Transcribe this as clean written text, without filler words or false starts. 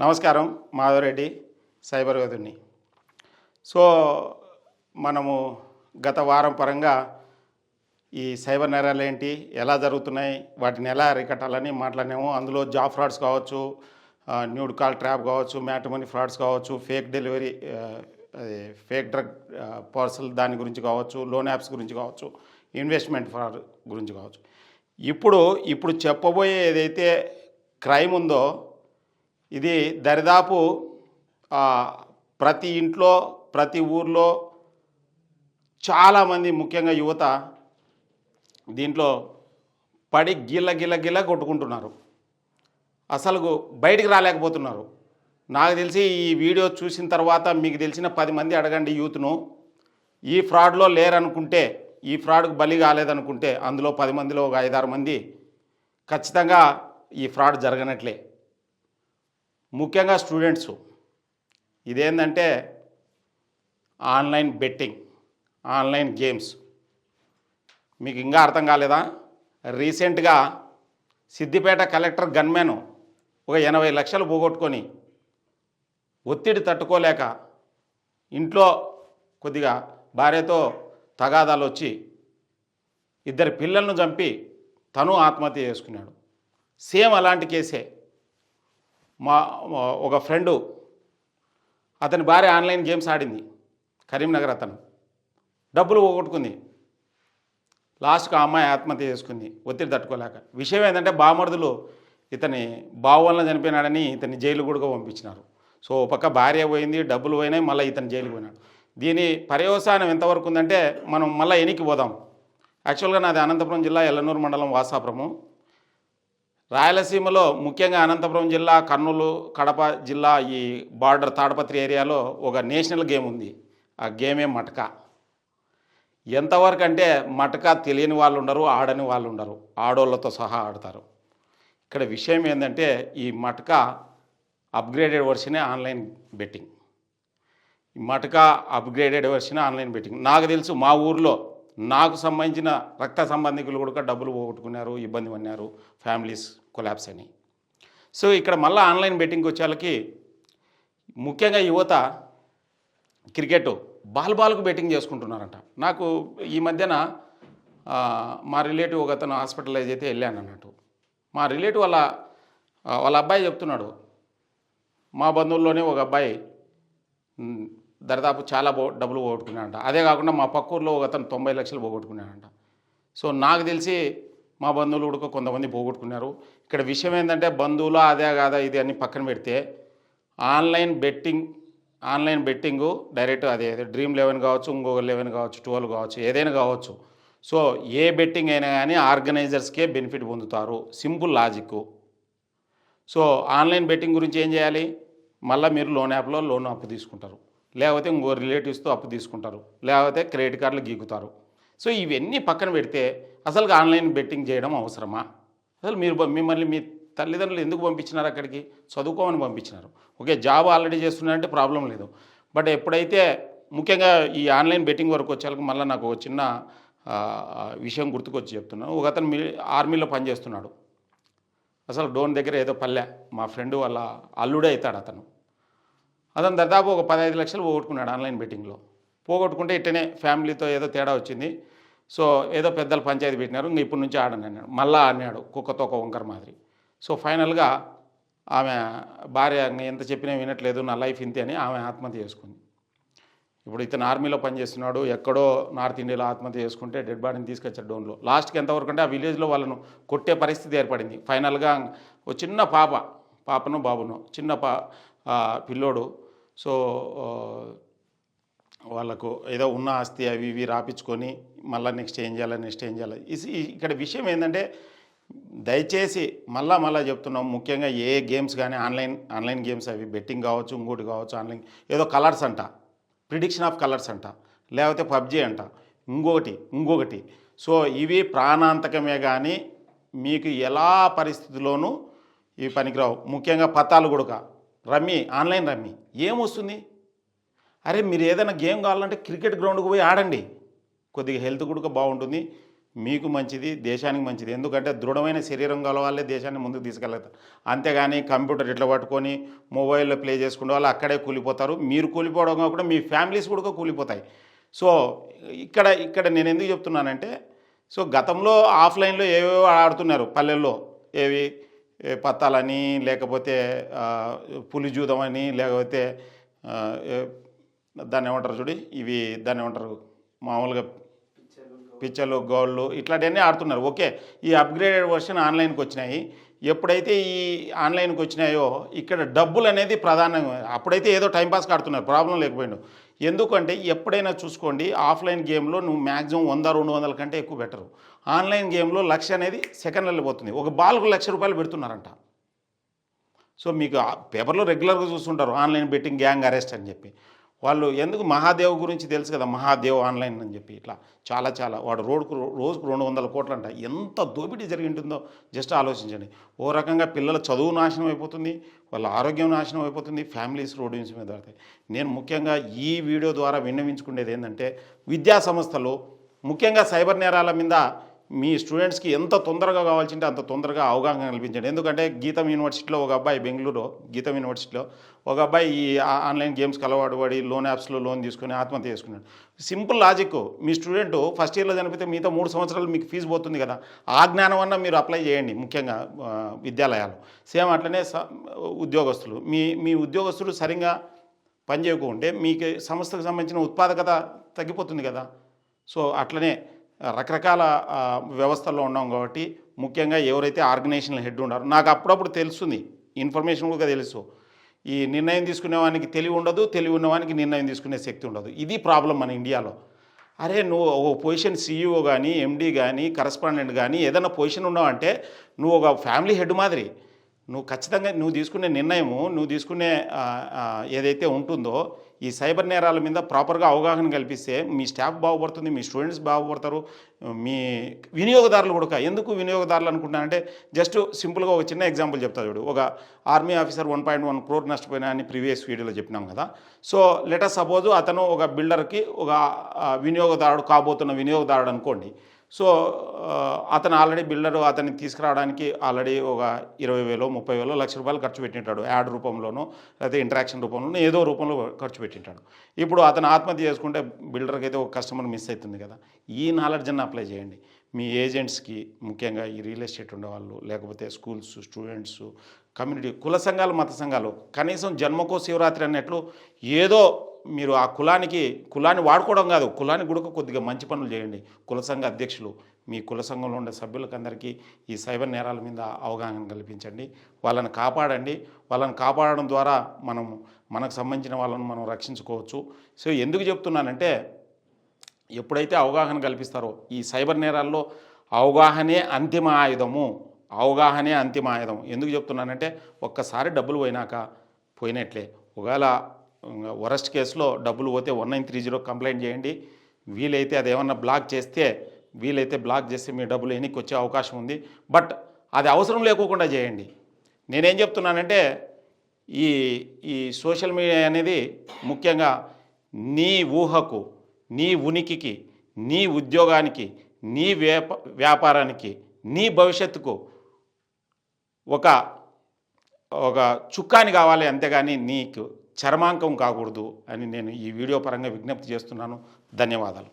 నమస్కారం. Madhava Reddy, cyber యోధుడిని. So మనము గత వారం పరంగా ఈ సైబర్ నేరాలు ఏంటి, ఎలా జరుగుతున్నాయి, వాటిని ఎలా అరికట్టాలని మాట్లాడినాము. అందులో జాబ్ ఫ్రాడ్స్ కావచ్చు, న్యూడ్ కాల్ ట్రాప్ కావచ్చు, మ్యాట్రిమోనీ ఫ్రాడ్స్ కావచ్చు, fake delivery, fake drug parcel దాని గురించి కావచ్చు, లోన్ యాప్స్ గురించి కావచ్చు, ఇన్వెస్ట్మెంట్ ఫ్రాడ్ గురించి కావచ్చు. ఇప్పుడు చెప్పబోయే ఏదైతే క్రైమ్ ఉందో ఇది దరిదాపు ప్రతి ఇంట్లో, ప్రతి ఊర్లో చాలామంది, ముఖ్యంగా యువత దీంట్లో పడి గిల్ల కొట్టుకుంటున్నారు. అసలు బయటికి రాలేకపోతున్నారు. నాకు తెలిసి ఈ వీడియో చూసిన తర్వాత మీకు తెలిసిన 10 మంది అడగండి యూత్ను, ఈ ఫ్రాడ్లో లేరనుకుంటే, ఈ ఫ్రాడ్కు బలి కాలేదనుకుంటే అందులో 10 మందిలో ఒక 5-6 మంది ఖచ్చితంగా ఈ ఫ్రాడ్ జరగనట్లే. ముఖ్యంగా స్టూడెంట్స్. ఇదేంటంటే ఆన్లైన్ బెట్టింగ్, ఆన్లైన్ గేమ్స్. మీకు ఇంకా అర్థం కాలేదా? రీసెంట్గా సిద్దిపేట కలెక్టర్ గన్మెన్ ఒక 80 లక్షలు పోగొట్టుకొని ఒత్తిడి తట్టుకోలేక ఇంట్లో కొద్దిగా భార్యతో తగాదాలు వచ్చి 2 పిల్లలను చంపి తను ఆత్మహత్య చేసుకున్నాడు. సేమ్ అలాంటి కేసే. ఒక ఫ్రెండు, అతని భార్య ఆన్లైన్ గేమ్స్ ఆడింది, కరీంనగర్. అతను డబ్బులు పోగొట్టుకుంది. లాస్ట్కి ఆ అమ్మాయి ఆత్మహత్య చేసుకుంది ఒత్తిడి తట్టుకోలేక. విషయం ఏంటంటే బామర్దులు ఇతని బావు వల్ల చనిపోయినాడని ఇతన్ని జైలు కూడా పంపించినారు. సో ఒక పక్క భార్య పోయింది, డబ్బులు పోయినాయి, మళ్ళీ ఇతను జైలుకి పోయినాడు. దీని పర్యవసానం ఎంతవరకు ఉందంటే మనం మళ్ళీ ఎనికి పోదాం. యాక్చువల్గా నాది అనంతపురం జిల్లా ఎల్లనూరు మండలం వాసాపురము. రాయలసీమలో ముఖ్యంగా అనంతపురం జిల్లా, కర్నూలు, కడప జిల్లా ఈ బార్డర్ తాడపత్రి ఏరియాలో ఒక నేషనల్ గేమ్ ఉంది. ఆ గేమే మటకా. ఎంతవరకు అంటే మటకా తెలియని వాళ్ళు ఉండరు, ఆడని వాళ్ళు ఉండరు, ఆడోళ్ళతో సహా ఆడతారు. ఇక్కడ విషయం ఏంటంటే ఈ మటకా అప్గ్రేడెడ్ వర్షనే ఆన్లైన్ బెట్టింగ్. ఈ మటకా అప్గ్రేడెడ్ వర్షన్ ఆన్లైన్ బెట్టింగ్. నాకు తెలుసు, మా ఊర్లో నాకు సంబంధించిన రక్త సంబంధికులు కూడా డబ్బులు పోగొట్టుకున్నారు, ఇబ్బంది పడినారు, ఫ్యామిలీస్ కొలాప్స్ అని. సో ఇక్కడ మళ్ళీ ఆన్లైన్ బెట్టింగ్కి వచ్చేళ్ళకి ముఖ్యంగా యువత క్రికెట్ బాల్కు బెట్టింగ్ చేసుకుంటున్నారంట. నాకు ఈ మధ్యన మా రిలేటివ్ ఒక అతను హాస్పిటలైజ్ అయితే వెళ్ళాను అన్నట్టు. మా రిలేటివ్ వాళ్ళ అబ్బాయి చెప్తున్నాడు, మా బంధువుల్లోనే ఒక అబ్బాయి దరిదాపు చాలా డబ్బులు పోగొట్టుకున్నాడంట. అదే కాకుండా మా పక్కూర్లో ఒక అతను 90 లక్షలు పోగొట్టుకున్నాడంట. సో నాకు తెలిసి మా బంధువులు కూడా కొంతమంది పోగొట్టుకున్నారు. ఇక్కడ విషయం ఏంటంటే బంధువులు అదే కాదా ఇది అని పక్కన పెడితే ఆన్లైన్ బెట్టింగు డైరెక్ట్ అదే డ్రీమ్ 11 కావచ్చు, ఇంకొక 11 కావచ్చు, 12 కావచ్చు, ఏదైనా కావచ్చు. సో ఏ బెట్టింగ్ అయినా కానీ ఆర్గనైజర్స్కే బెనిఫిట్ పొందుతారు. Simple logic. So online betting గురించి ఏం చేయాలి? మళ్ళీ మీరు లోన్ యాప్లో లోన్ అప్పు తీసుకుంటారు, లేకపోతే ఇంకో రిలేటివ్స్తో అప్పు తీసుకుంటారు, లేకపోతే క్రెడిట్ కార్డులు గీకుతారు. సో ఇవన్నీ పక్కన పెడితే అసలు ఆన్లైన్ బెట్టింగ్ చేయడం అవసరమా? అసలు మిమ్మల్ని మీ తల్లిదండ్రులు ఎందుకు పంపించినారు అక్కడికి? చదువుకోమని పంపించినారు. ఓకే, జాబ్ ఆల్రెడీ చేస్తున్నారంటే ప్రాబ్లం లేదు. బట్ ఎప్పుడైతే ముఖ్యంగా ఈ ఆన్లైన్ బెట్టింగ్ వరకు వచ్చేళ్ళకి మళ్ళీ నాకు ఒక చిన్న విషయం గుర్తుకొచ్చి చెప్తున్నాను. ఒక అతను ఆర్మీలో పనిచేస్తున్నాడు. అసలు డోన్ దగ్గర ఏదో పల్లె, మా ఫ్రెండ్ వాళ్ళ అల్లుడే అవుతాడు అతను దాదాపు ఒక 15 లక్షలు పోగొట్టుకున్నాడు ఆన్లైన్ బెట్టింగ్లో. పోగొట్టుకుంటే ఇట్టనే ఫ్యామిలీతో ఏదో తేడా వచ్చింది. సో ఏదో పెద్దలు పంచాయతీ పెట్టినారు, ఇంక ఇప్పటి నుంచి ఆడని అన్నాడు. మళ్ళా అన్నాడు కుక్కతో ఒక వంకర మాదిరి. సో ఫైనల్గా ఆమె భార్య ఎంత చెప్పినా వినట్లేదు, నా లైఫ్ ఇంతే అని ఆమె ఆత్మహత్య చేసుకుంది. ఇప్పుడు ఇతను ఆర్మీలో పనిచేస్తున్నాడు, ఎక్కడో నార్త్ ఇండియాలో ఆత్మహత్య చేసుకుంటే డెడ్ బాడీని తీసుకొచ్చాడు డోన్లో. లాస్ట్కి ఎంతవరకు అంటే ఆ విలేజ్లో వాళ్ళను కొట్టే పరిస్థితి ఏర్పడింది. ఫైనల్గా ఒక చిన్న పాపను బాబును, చిన్న పిల్లోడు. సో వాళ్ళకు ఏదో ఉన్న ఆస్తి అవి ఇవి రాపించుకొని మళ్ళీ నెక్స్ట్ ఏం చేయాలి. ఇక్కడ విషయం ఏంటంటే దయచేసి మళ్ళా చెప్తున్నాం, ముఖ్యంగా ఏ గేమ్స్ కానీ ఆన్లైన్ గేమ్స్ అవి బెట్టింగ్ కావచ్చు, ఇంకోటి కావచ్చు, ఆన్లైన్ ఏదో కలర్స్ అంట, ప్రిడిక్షన్ ఆఫ్ కలర్స్ అంట, లేకపోతే పబ్జీ అంట, ఇంకొకటి. సో ఇవి ప్రాణాంతకమే కానీ మీకు ఎలా పరిస్థితిలోనూ ఇవి పనికిరావు. ముఖ్యంగా పత్తాలు గుడక, రమ్మీ, ఆన్లైన్ రమ్మీ ఏమొస్తుంది? అరే మీరు ఏదైనా గేమ్ కావాలంటే క్రికెట్ గ్రౌండ్కి పోయి ఆడండి, కొద్దిగా హెల్త్ కూడా బాగుంటుంది, మీకు మంచిది, దేశానికి మంచిది. ఎందుకంటే దృఢమైన శరీరం గల వాళ్ళే దేశాన్ని ముందుకు తీసుకెళ్తారు. అంతేగాని కంప్యూటర్ ఇట్లా పట్టుకొని మొబైల్లో ప్లే చేసుకునే వాళ్ళు అక్కడే కూలిపోతారు. మీరు కూలిపోవడం కాకుండా మీ ఫ్యామిలీస్ కూడా కూలిపోతాయి. సో ఇక్కడ ఇక్కడ నేను ఎందుకు చెప్తున్నానంటే, సో గతంలో ఆఫ్లైన్లో ఏవేవో ఆడుతున్నారు పల్లెల్లో. ఏవి పత్తాలని, లేకపోతే పులిజూదం అని, లేకపోతే దాన్ని ఏమంటారు చూడి, ఇవి దాన్ని ఏమంటారు మామూలుగా పిచ్చలు, గోళ్ళు ఇట్లాంటివన్నీ ఆడుతున్నారు. ఓకే, ఈ అప్గ్రేడెడ్ వర్షన్ ఆన్లైన్కి వచ్చినాయి. ఎప్పుడైతే ఈ ఆన్లైన్కి వచ్చినాయో ఇక్కడ డబ్బులు అనేది ప్రధానంగా, అప్పుడైతే ఏదో టైంపాస్కి ఆడుతున్నారు, ప్రాబ్లం లేకపోయిండు. ఎందుకంటే ఎప్పుడైనా చూసుకోండి, ఆఫ్లైన్ గేమ్లో నువ్వు మ్యాక్సిమం 100-200 కంటే ఎక్కువ పెట్టరు. ఆన్లైన్ గేమ్లో 1,00,000 అనేది సెకండ్లలో పోతుంది. ఒక బాల్కు ₹1,00,000 పెడుతున్నారంట. సో మీకు పేపర్లో రెగ్యులర్గా చూస్తుంటారు ఆన్లైన్ బెట్టింగ్ గ్యాంగ్ అరెస్ట్ అని చెప్పి. వాళ్ళు ఎందుకు, మహాదేవ్ గురించి తెలుసు కదా, మహాదేవ్ ఆన్లైన్ అని చెప్పి ఇట్లా చాలా వాడు రోజుకు 200 కోట్లు అంట. ఎంత దోపిడీ జరిగి ఉంటుందో జస్ట్ ఆలోచించండి. ఓ రకంగా పిల్లల చదువు నాశనం అయిపోతుంది, వాళ్ళ ఆరోగ్యం నాశనం అయిపోతుంది, ఫ్యామిలీస్ రోడ్డు మీద పడతాయి. నేను ముఖ్యంగా ఈ వీడియో ద్వారా విన్నవించుకునేది ఏంటంటే, విద్యా సంస్థలు ముఖ్యంగా సైబర్ నేరాల మీద మీ స్టూడెంట్స్కి ఎంత తొందరగా కావాల్సింటే అంత తొందరగా అవగాహన కల్పించండి. ఎందుకంటే గీతం యూనివర్సిటీలో ఒక అబ్బాయి, బెంగళూరు గీతం యూనివర్సిటీలో ఒక అబ్బాయి ఈ ఆన్లైన్ గేమ్స్కి అలవాటు పడి లోన్ యాప్స్లో లోన్ తీసుకుని ఆత్మహత్య చేసుకున్నాడు. సింపుల్ లాజిక్, మీ స్టూడెంట్ ఫస్ట్ ఇయర్లో చనిపోతే మిగతా 3 సంవత్సరాలు మీకు ఫీజు పోతుంది కదా, ఆ జ్ఞానం అన్న మీరు అప్లై చేయండి. ముఖ్యంగా విద్యాలయాలు సేమ్ అట్లనే ఉద్యోగస్తులు, మీ ఉద్యోగస్తులు సరిగ్గా పనిచేయకుంటే మీకు సంస్థకు సంబంధించిన ఉత్పాదకత తగ్గిపోతుంది కదా. సో అట్లనే రకరకాల వ్యవస్థల్లో ఉన్నాం కాబట్టి ముఖ్యంగా ఎవరైతే ఆర్గనైజేషన్ హెడ్ ఉన్నారో, నాకు అప్పుడప్పుడు తెలుస్తుంది, ఇన్ఫర్మేషన్ కూడా తెలుసు, ఈ నిర్ణయం తీసుకునే వానికి తెలివి ఉండదు, తెలివి ఉన్నవానికి నిర్ణయం తీసుకునే శక్తి ఉండదు. ఇది ప్రాబ్లం మన ఇండియాలో. అరే నువ్వు ఒక పొజిషన్ CEO కానీ, MD కానీ, కరస్పాండెంట్ కానీ ఏదైనా పొజిషన్ ఉన్నావంటే నువ్వు ఒక ఫ్యామిలీ హెడ్ మాదిరి. నువ్వు ఖచ్చితంగా నువ్వు తీసుకునే నిర్ణయము, నువ్వు తీసుకునే ఏదైతే ఉంటుందో ఈ సైబర్ నేరాల మీద ప్రాపర్గా అవగాహన కల్పిస్తే మీ స్టాఫ్ బాగుపడుతుంది, మీ స్టూడెంట్స్ బాగుపడతారు, మీ వినియోగదారులు కూడా. ఎందుకు వినియోగదారులు అనుకుంటున్నానంటే, జస్ట్ సింపుల్గా ఒక చిన్న ఎగ్జాంపుల్ చెప్తా చూడు. ఒక ఆర్మీ ఆఫీసర్ 1.1 crore నష్టపోయినా అని ప్రీవియస్ వీడియోలో చెప్పినాం కదా. సో లెటర్ సపోజ్ అతను ఒక బిల్డర్కి ఒక వినియోగదారుడు కాబోతున్న వినియోగదారుడు అనుకోండి. సో అతను ఆల్రెడీ బిల్డరు అతన్ని తీసుకురావడానికి ఆల్రెడీ ఒక 20,000, 30,000, ₹1,00,000 ఖర్చు పెట్టింటాడు. యాడ్ రూపంలోనో లేకపోతే ఇంటరాక్షన్ రూపంలోనో ఏదో రూపంలో ఖర్చు పెట్టింటాడు. ఇప్పుడు అతను ఆత్మహత్య చేసుకుంటే బిల్డర్కి అయితే ఒక కస్టమర్ మిస్ అవుతుంది కదా. ఈ నాలెడ్జ్ అన్న అప్లై చేయండి మీ ఏజెంట్స్కి, ముఖ్యంగా ఈ రియల్ ఎస్టేట్ ఉండేవాళ్ళు, లేకపోతే స్కూల్స్, స్టూడెంట్స్, కమ్యూనిటీ, కుల సంఘాలు, మత సంఘాలు. కనీసం జన్మకో శివరాత్రి అన్నట్లు ఏదో మీరు ఆ కులాన్ని వాడుకోవడం కాదు, కులాన్ని కూడా కొద్దిగా మంచి పనులు చేయండి. కుల సంఘ అధ్యక్షులు, మీ కుల సంఘంలో ఉండే సభ్యులకందరికీ ఈ సైబర్ నేరాల మీద అవగాహన కల్పించండి, వాళ్ళని కాపాడండి. వాళ్ళని కాపాడడం ద్వారా మనకు సంబంధించిన వాళ్ళని మనం రక్షించుకోవచ్చు. సో ఎందుకు చెప్తున్నానంటే, ఎప్పుడైతే అవగాహన కల్పిస్తారో ఈ సైబర్ నేరాల్లో అవగాహనే అంతిమ ఆయుధము. అవగాహనే అంతిమ ఆయుధం. ఎందుకు చెప్తున్నానంటే, ఒక్కసారి డబ్బులు పోయినట్లే. ఒకవేళ వరస్ట్ కేసులో డబ్బులు పోతే 1930 కంప్లైంట్ చేయండి. వీలైతే అదేమన్నా బ్లాక్ చేస్తే మీ డబ్బులు ఎన్నికి వచ్చే అవకాశం ఉంది. బట్ అది అవసరం లేకోకుండా చేయండి. నేనేం చెప్తున్నానంటే, ఈ సోషల్ మీడియా అనేది ముఖ్యంగా నీ ఊహకు, నీ ఉనికికి, నీ ఉద్యోగానికి, నీ వ్యాపారానికి, నీ భవిష్యత్తుకు ఒక చుక్కాని కావాలి, అంతేగాని నీకు చర్మాంకం కాకూడదు అని నేను ఈ వీడియో పరంగా విజ్ఞప్తి చేస్తున్నాను. ధన్యవాదాలు.